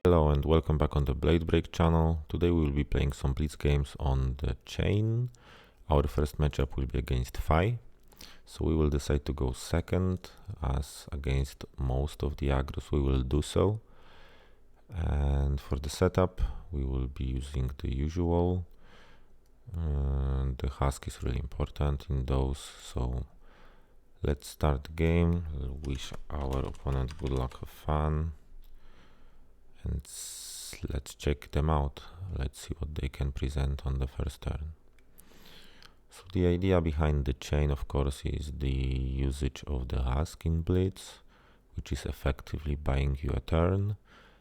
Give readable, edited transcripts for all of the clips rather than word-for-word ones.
Hello and welcome back on the Blade Break channel. Today we will be playing some Blitz games on the Chane. Our first matchup will be against Kassai. So we will decide to go second, as against most of the aggros we will do so. And for the setup we will be using the usual. The husk is really important in those, so let's start the game. Wish our opponent good luck, have fun. And let's check them out. Let's see what they can present on the first turn. So the idea behind the Chane, of course, is the usage of the husk in Blitz, which is effectively buying you a turn.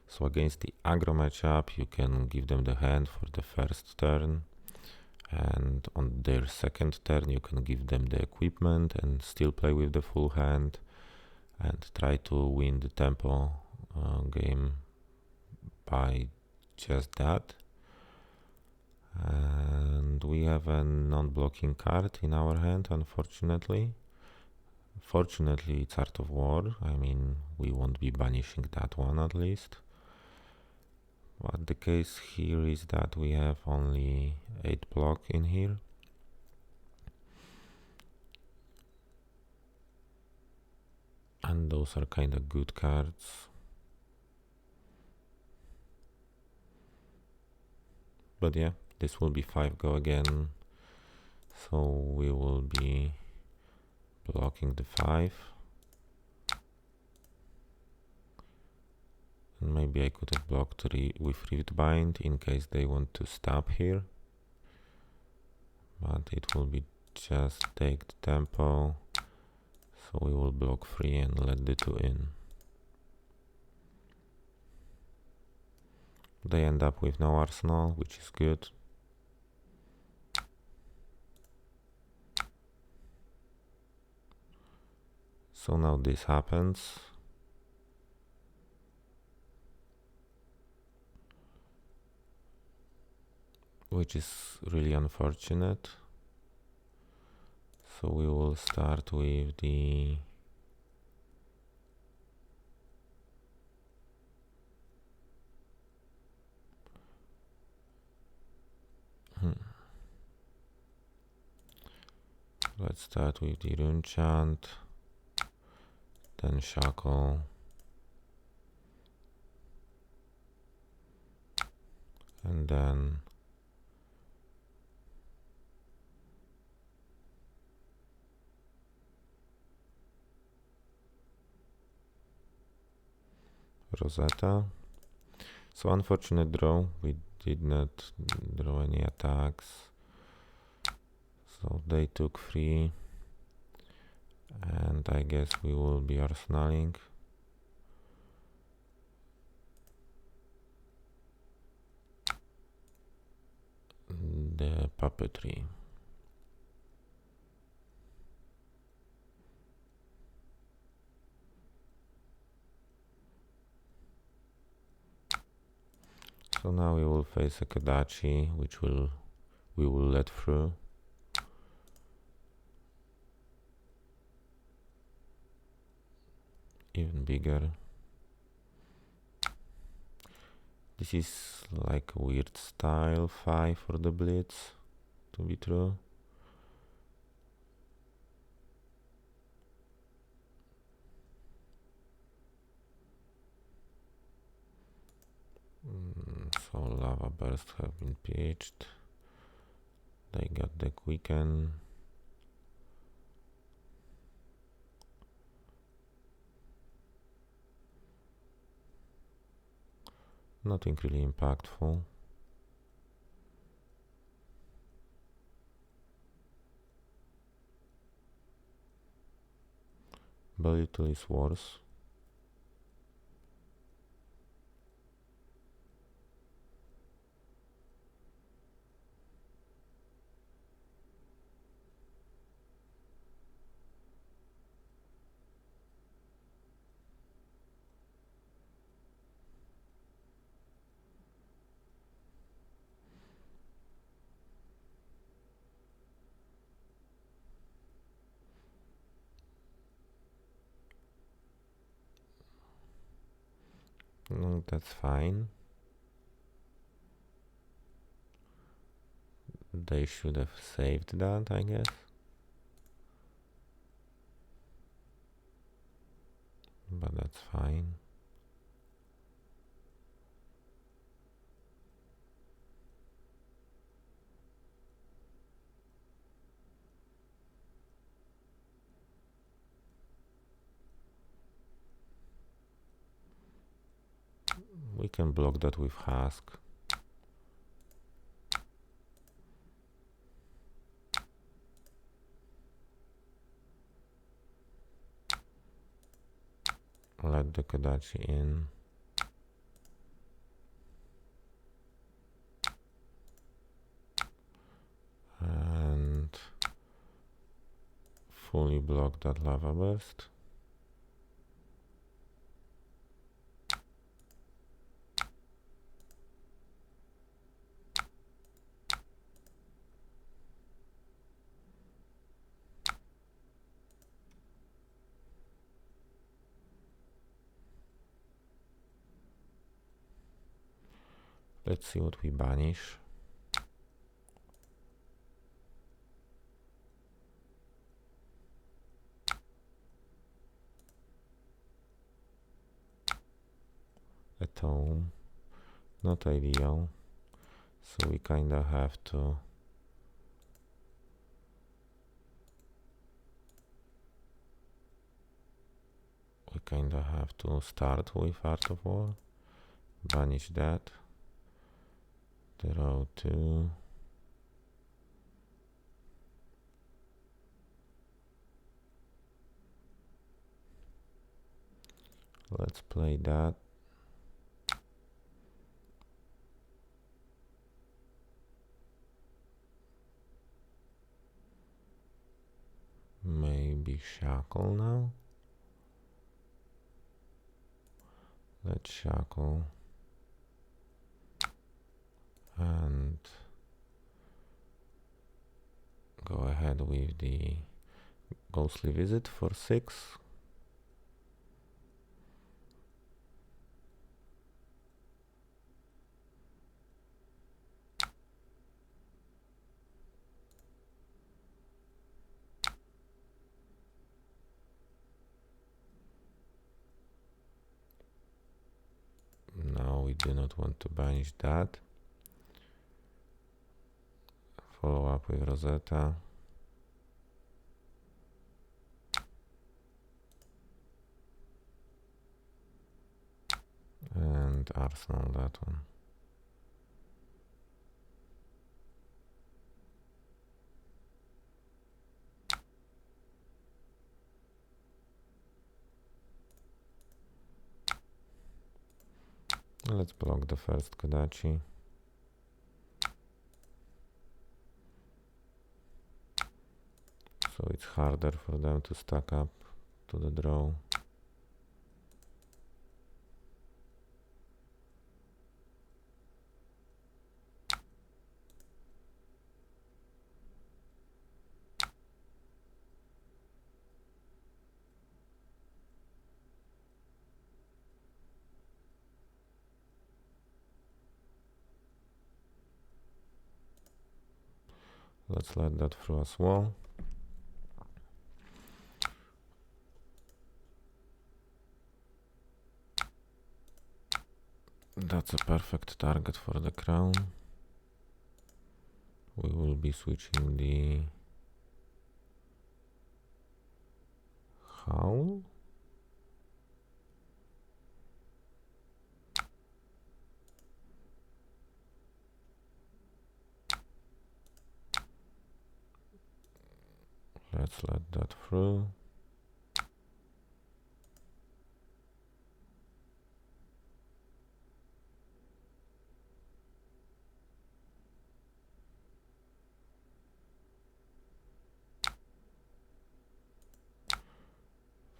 So against the aggro matchup, you can give them the hand for the first turn, and on their second turn you can give them the equipment and still play with the full hand and try to win the tempo game by just that. And we have a non-blocking card in our hand, unfortunately. Fortunately, it's Art of War. I mean, we won't be banishing that one at least. But the case here is that we have only 8 block in here. And those are kind of good cards. But yeah, this will be 5 go again. So we will be blocking the 5. And maybe I could have blocked with Rift Bind in case they want to stab here. But it will be just take the tempo. So we will block 3 and let the 2 in. They end up with no arsenal, which is good. So now this happens. Which is really unfortunate. So we will start with the let's start with the Rune Chant, then Shackle, and then Rosetta. So unfortunate draw, we did not draw any attacks. So they took 3, and I guess we will be arsenaling. The puppetry. So now we will face a Kodachi, which we will let through. Even bigger. This is like a weird style 5 for the Blitz, to be true. So Lava Burst have been pitched. They got the Quicken. Nothing really impactful. But little is worse. No, that's fine. They should have saved that, I guess. But that's fine. We can block that with Husk. Let the Kodachi in. And fully block that lava burst. Let's see what we banish. A tome. Not ideal. So we kinda have to start with Art of War. Banish that. Draw 2. Let's play that. Maybe Shackle now. Let's Shackle. And go ahead with the Ghostly Visit for 6. No, we do not want to banish that. Follow up with Rosetta. And Arsenal that one. Let's block the first Kodachi. So it's harder for them to stack up to the draw. Let's let that through as well. That's a perfect target for the crown. We will be switching the Howl. Let's let that through.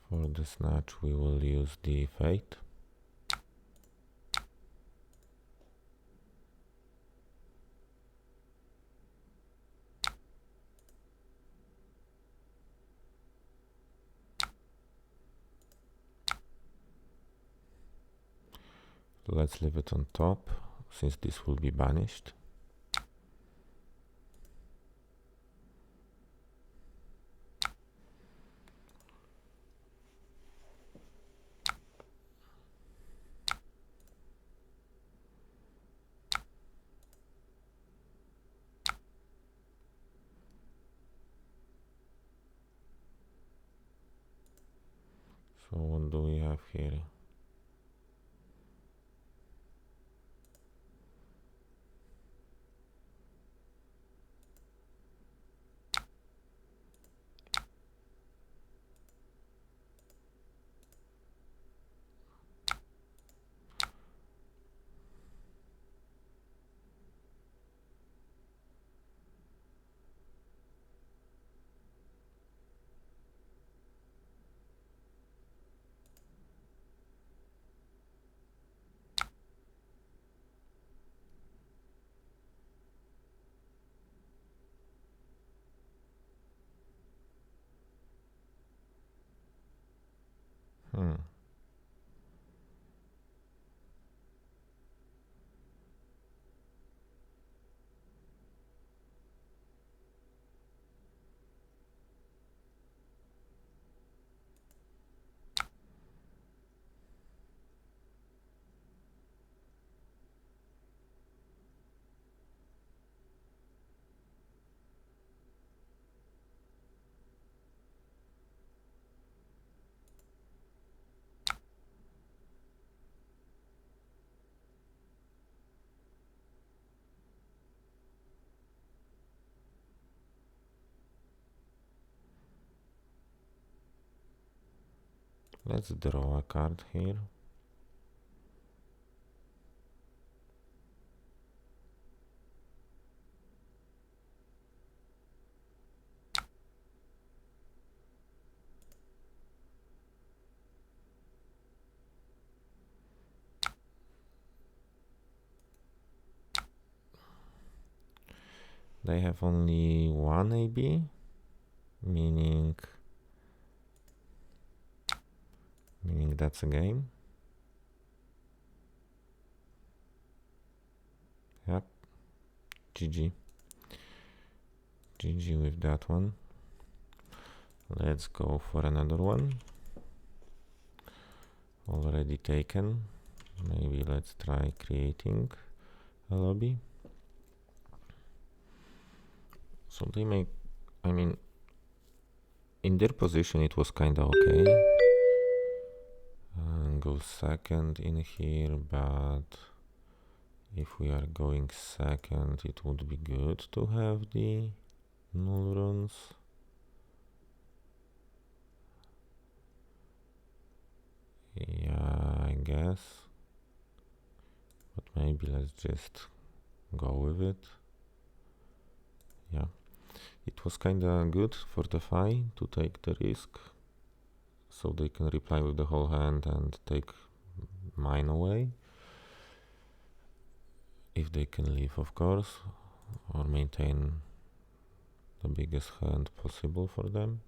For the snatch we will use the Fate. Let's leave it on top, since this will be banished. So what do we have here? Hmm. Let's draw a card here. They have only one AB, meaning that's a game. Yep. GG. GG with that one. Let's go for another one. Already taken. Maybe let's try creating a lobby. So they make, I mean, in their position it was kinda okay. Go second in here, but if we are going second, it would be good to have the null runes. Yeah, I guess. But maybe let's just go with it. Yeah. It was kinda good for the Fi to take the risk, so they can reply with the whole hand and take mine away. If they can leave, of course, or maintain the biggest hand possible for them.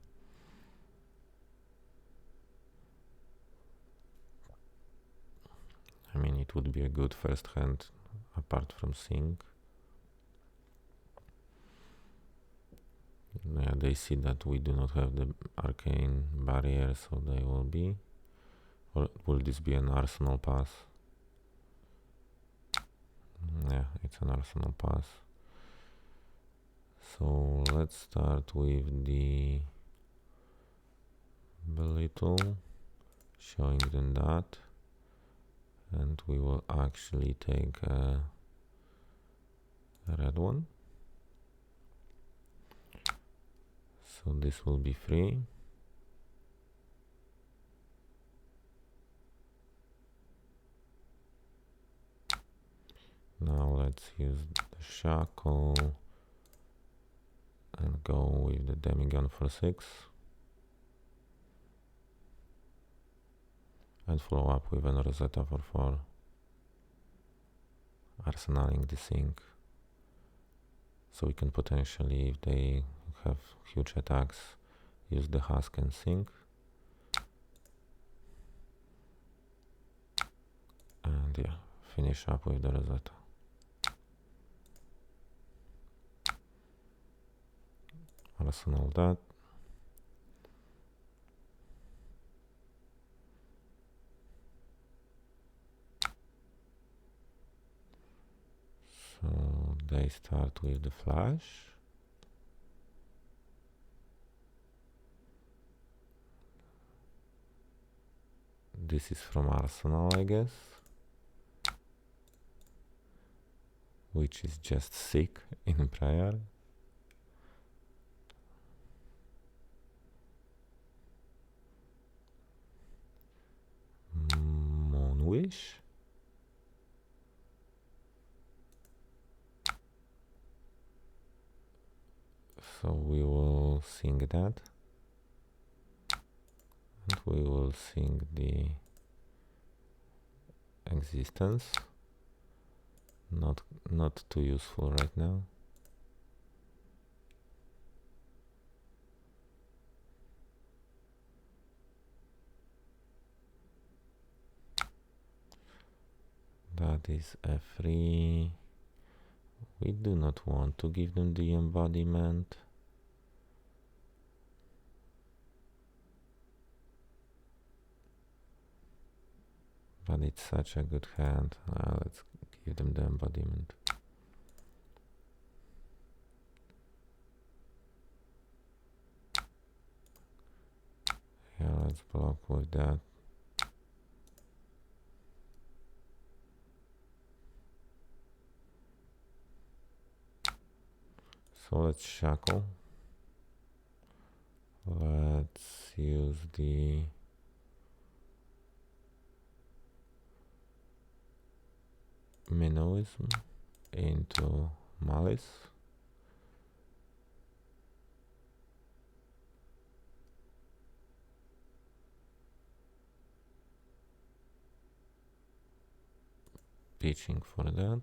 I mean, it would be a good first hand apart from Sync. Yeah, they see that we do not have the arcane barrier, so they will be. Or will this be an arsenal pass? Yeah, it's an arsenal pass. So let's start with the belittle, showing them that, and we will actually take a red one. So this will be free. Now let's use the shackle and go with the demigun for 6. And follow up with an Rosetta for 4. Arsenaling the Sync. So we can potentially, if they have huge attacks, use the Husk and Sync. And yeah, finish up with the Rosetta. Arsenal that. So they start with the flash. This is from Arsenal, I guess, which is just sick in Briar. Moonwish. So we will sing that, and we will sing the existence. Not too useful right now. That is F3. We do not want to give them the embodiment. But it's such a good hand. Let's give them the embodiment. Yeah, let's block with that. So let's shackle. Let's use the minnowism into malice. Pitching for that.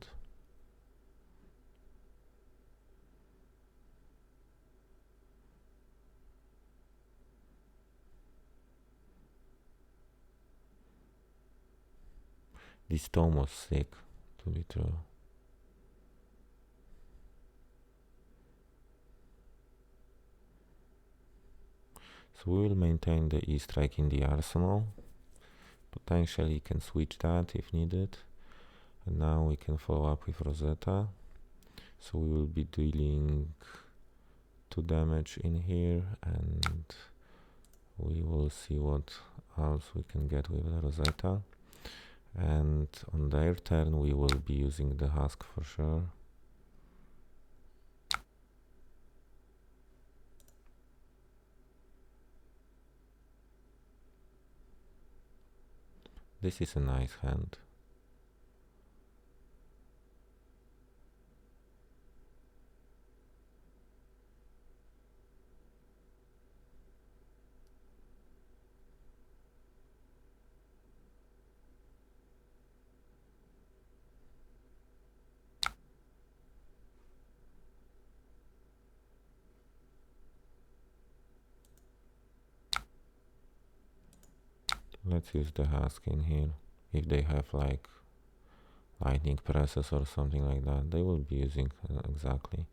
This tome was sick, to be true. So we will maintain the E strike in the arsenal. Potentially can switch that if needed. And now we can follow up with Rosetta. So we will be dealing 2 damage in here, and we will see what else we can get with the Rosetta. And on their turn we will be using the husk for sure. This is a nice hand. Let's use the husk in here. If they have like lightning presses or something like that, they will be using exactly.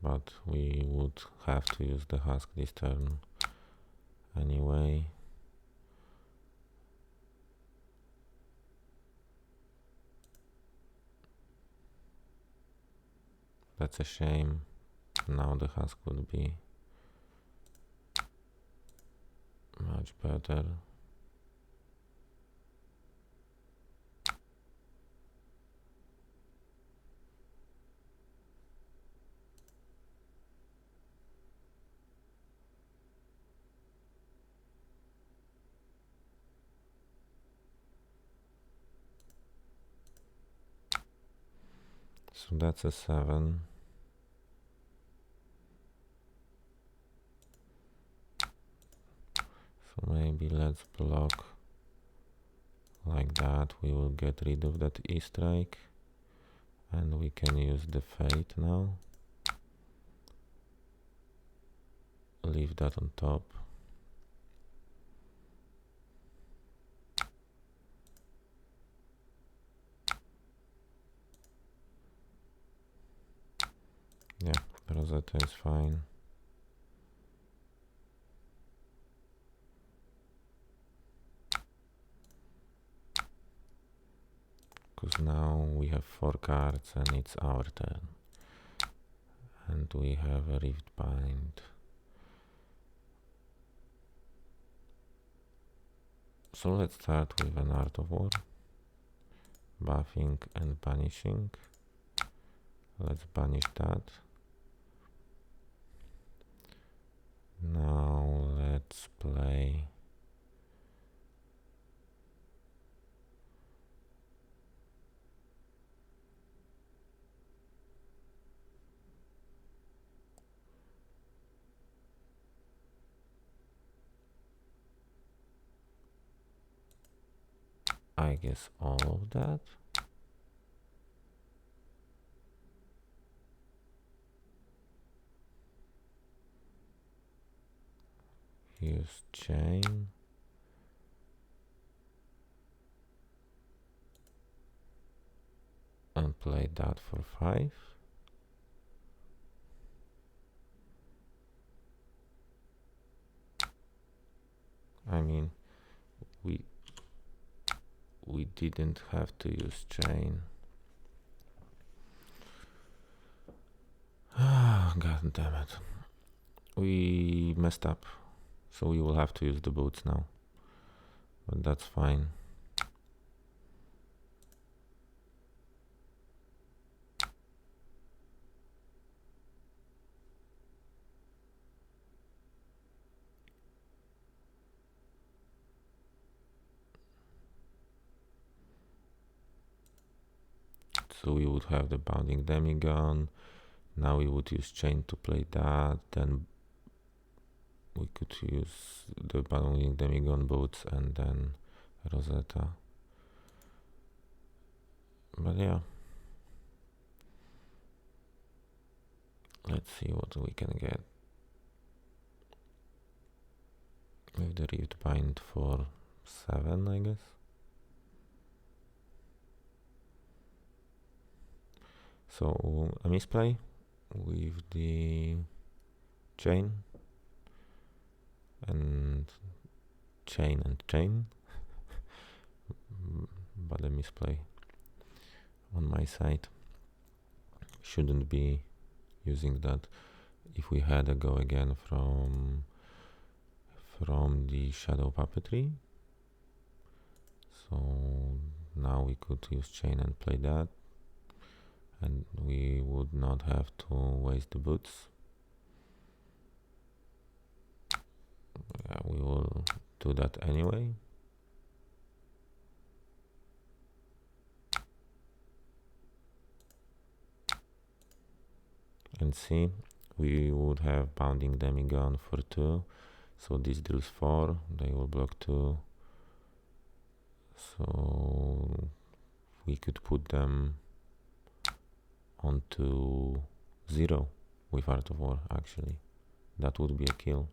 But we would have to use the husk this turn anyway. That's a shame. Now the husk would be much better. So that's a 7. So maybe let's block like that. We will get rid of that E strike, and we can use the fate now. Leave that on top. Rosetta is fine. Because now we have 4 cards and it's our turn. And we have a Rift Bind. So let's start with an Art of War. Buffing and banishing. Let's banish that. Now let's play I guess all of that. Use Chane. And play that for 5. I mean, we didn't have to use Chane. God damn it. We messed up. So we will have to use the boots now. But that's fine. So we would have the Bounding Demigon. Now we would use Chane to play that. Then we could use the Bounding Demigon boots and then Rosetta. But yeah. Let's see what we can get. With the Rift Bind for 7, I guess. So a misplay with the Chane and Chane, but a misplay on my side. Shouldn't be using that. If we had a go again from the Shadow Puppetry, so now we could use Chane and play that, and we would not have to waste the boots. Yeah, we will do that anyway. And see, we would have Bounding Demigon for 2, so this deals 4, they will block 2, so we could put them onto 0 with Art of War. Actually, that would be a kill.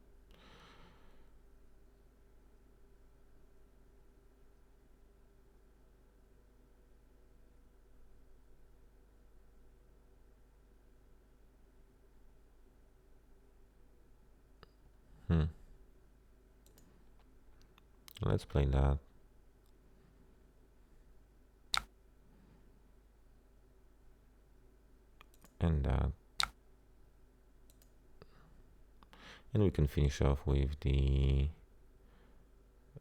Let's play that. And that. And we can finish off with the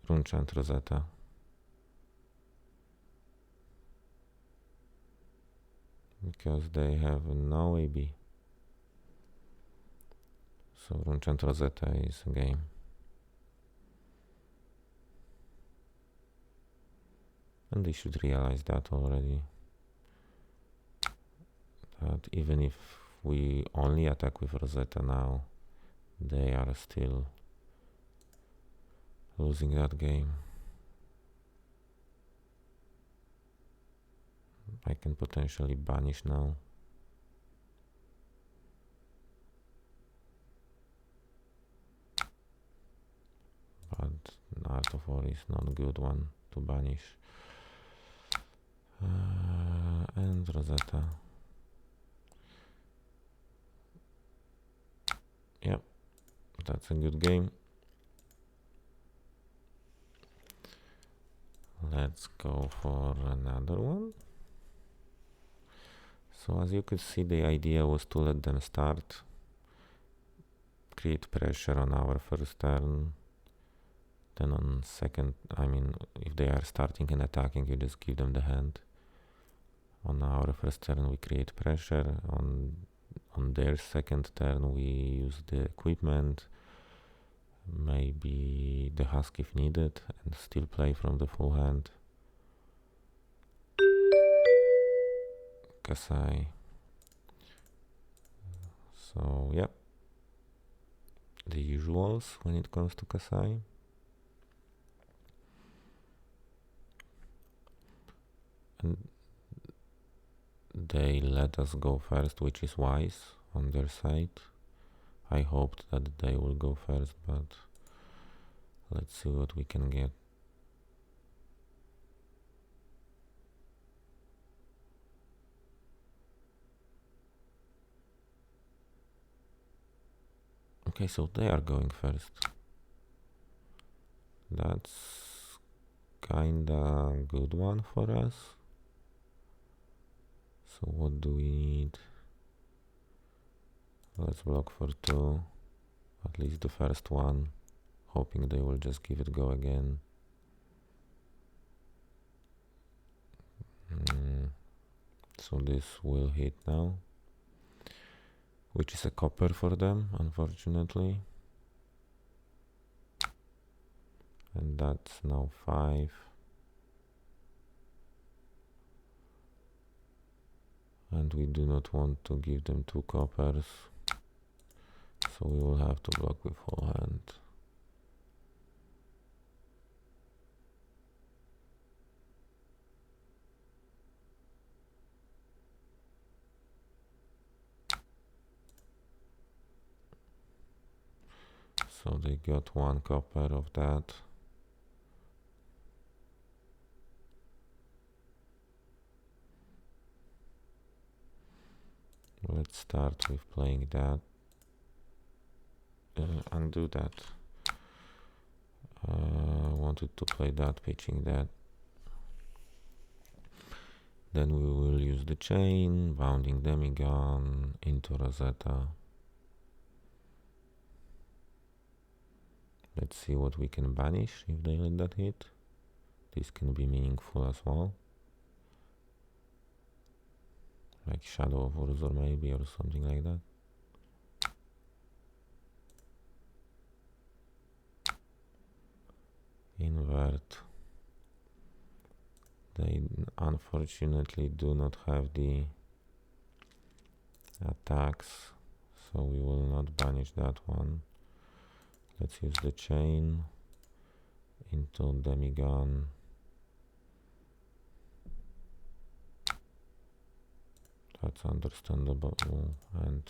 Runechant Rosetta. Because they have no AB. So Runechant Rosetta is a game. And they should realize that already. That even if we only attack with Rosetta now, they are still losing that game. I can potentially banish now. But Art of War is not a good one to banish. And Rosetta. that's a good game. Let's go for another one. So as you could see, the idea was to let them start, create pressure on our first turn. Then on second, I mean, if they are starting and attacking, you just give them the hand. On our first turn, we create pressure. On their second turn, we use the equipment, maybe the husk if needed, and still play from the full hand. Kassai. So yeah, the usuals when it comes to Kassai. And they let us go first, which is wise on their side. I hoped that they will go first, but let's see what we can get. Okay, so they are going first. That's kinda good one for us. So what do we need? Let's block for 2, at least the first one, hoping they will just give it go again. So this will hit now, which is a copper for them, unfortunately. And that's now 5. And we do not want to give them 2 coppers, so we will have to block with whole hand. So they got 1 copper of that. Let's start with playing that. Undo that. Wanted to play that, pitching that. Then we will use the chain, bounding demigon into Rosetta. Let's see what we can banish if they let that hit. This can be meaningful as well. Like Shadow of Urzor maybe, or something like that. Invert. They unfortunately do not have the attacks, so we will not banish that one. Let's use the chain into demigon. That's understandable, and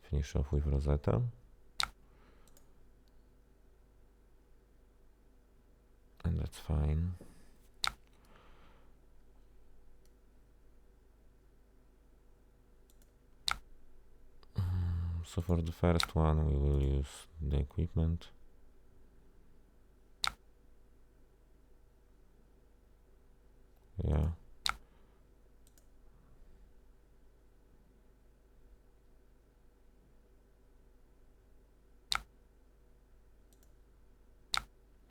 finish off with Rosetta. And that's fine. So for the first one we will use the equipment. Yeah.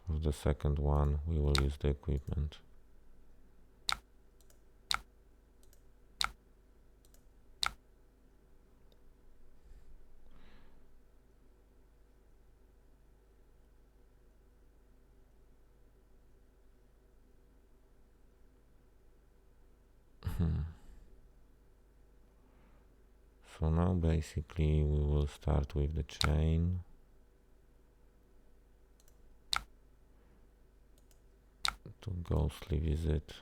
For the second one we will use the equipment. So now basically we will start with the chain. To ghostly visit.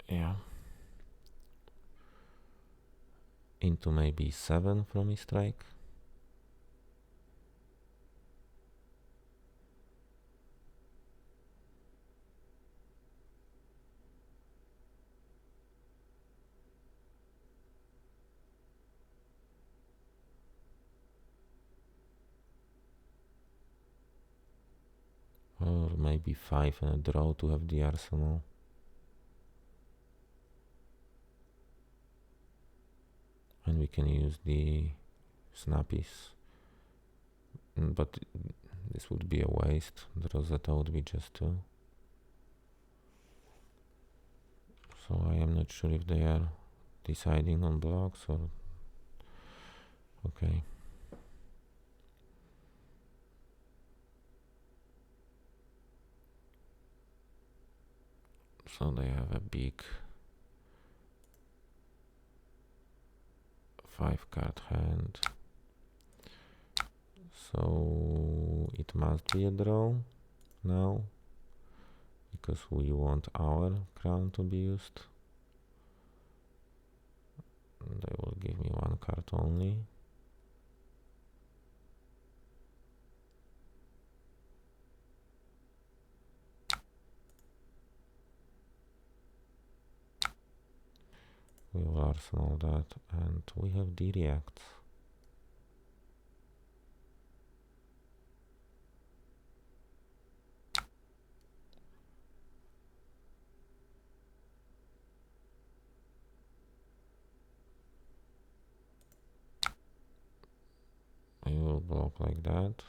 Yeah. Into maybe 7 from his strike. knight b5 and a draw to have the arsenal. And we can use the snappies, but this would be a waste. The Rosetta would be just 2. So I am not sure if they are deciding on blocks or... Okay. So they have a big 5-card hand. So it must be a draw now, because we want our crown to be used. They will give me 1 card only. We will arsenal that, and we have D reacts. I will block like that.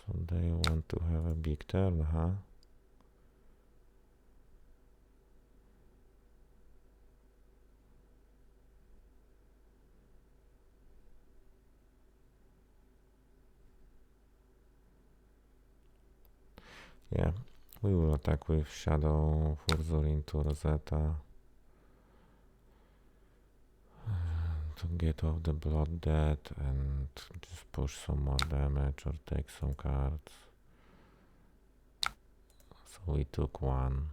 So they want to have a big turn, huh? Yeah, we will attack with Shadow Further into Rosetta to get off the blood debt and just push some more damage or take some cards. So we took 1.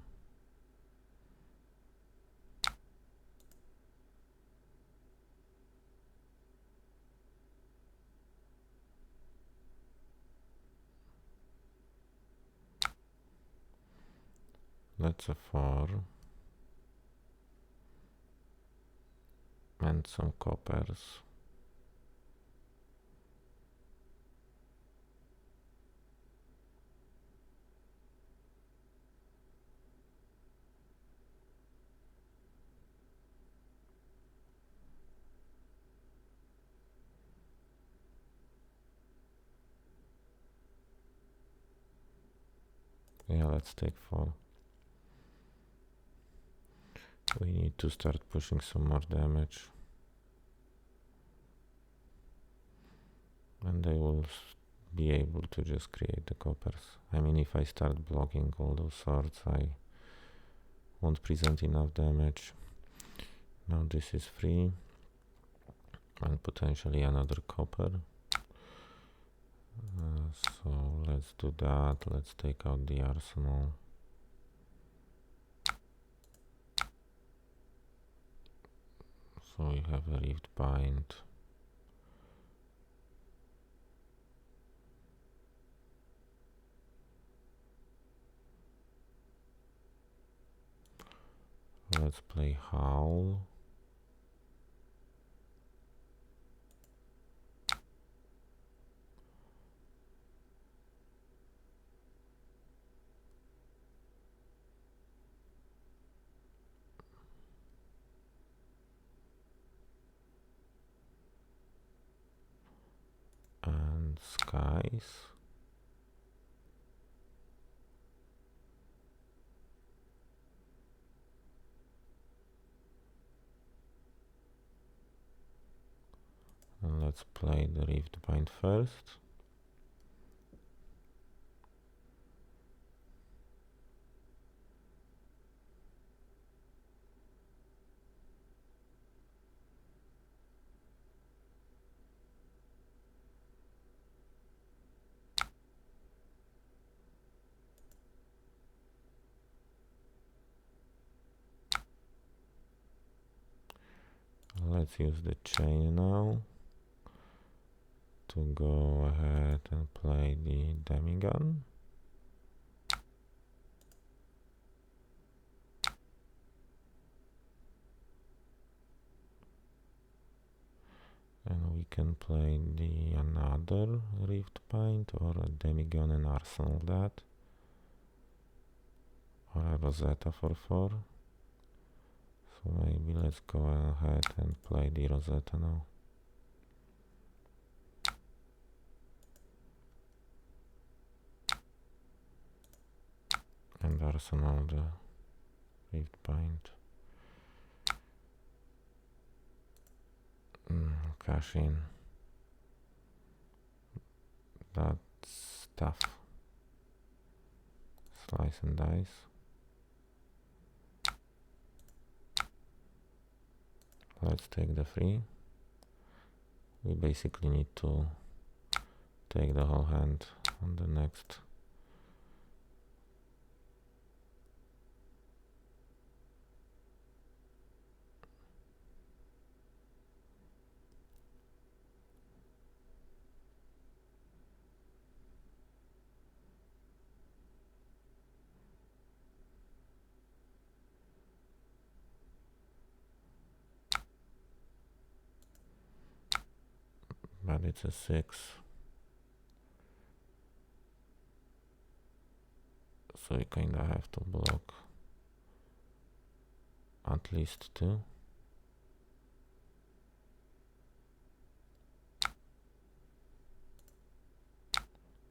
That's a 4. And some coppers. Yeah, let's take 4. We need to start pushing some more damage. And they will be able to just create the coppers. I mean, if I start blocking all those swords, I won't present enough damage. Now this is free. And potentially another copper. So let's do that. Let's take out the arsenal. So we have a rift bind. let's play Howl. And Skies. And let's play the Rift Bind first. Let's use the Chane now to go ahead and play the Demigun. And we can play the another Rift Bind or a Demigun and Arsenal that. Or a Rosetta for 4. So maybe let's go ahead and play the Rosetta now. And Arsenal the Rift Bind. Cash in. That's tough. Slice and dice. Let's take the 3. We basically need to take the whole hand on the next. But it's a 6. So you kinda have to block at least 2.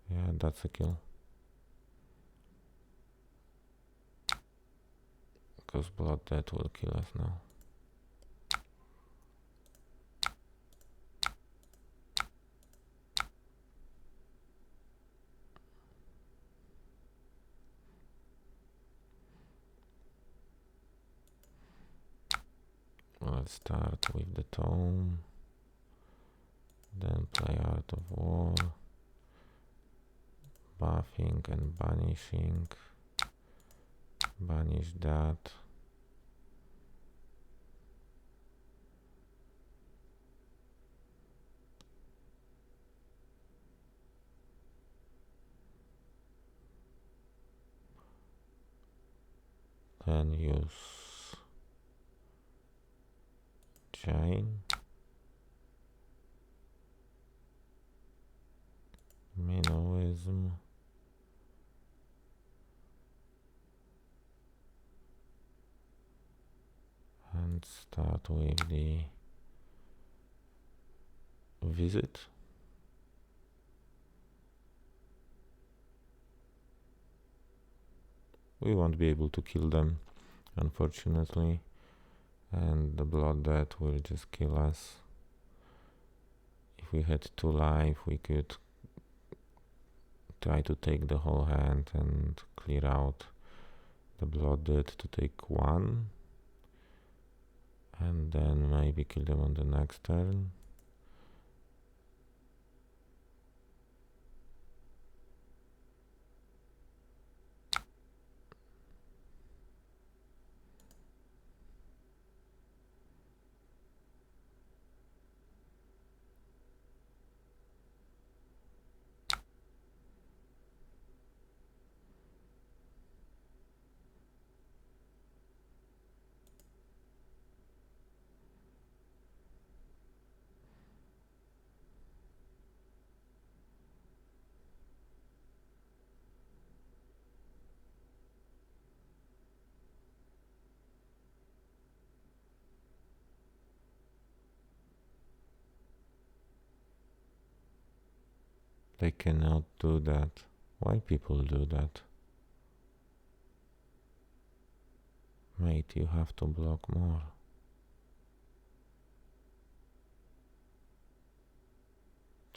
Yeah, that's a kill. Because Blood Death will kill us now. Let's start with the Tome, then play Art of War, buffing and banishing, banish that, then use Chane, Minnowism, and start with the Visit. We won't be able to kill them, unfortunately, and the Blood Death will just kill us. If we had 2 life, we could try to take the whole hand and clear out the Blood Death to take 1, and then maybe kill them on the next turn. They cannot do that. Why people do that? Mate, you have to block more.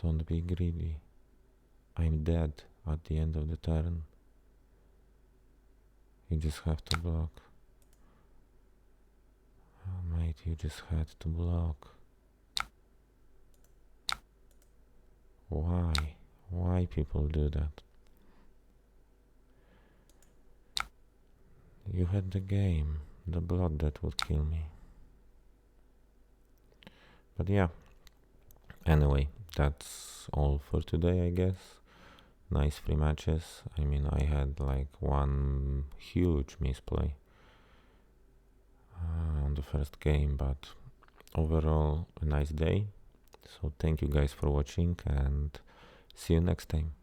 Don't be greedy. I'm dead at the end of the turn. You just have to block. Oh, mate, you just had to block. Why? Why people do that? You had the game, the blood that would kill me. But yeah, anyway, that's all for today, I guess. Nice free matches. I mean, I had like one huge misplay on the first game, but overall a nice day. So thank you guys for watching and see you next time.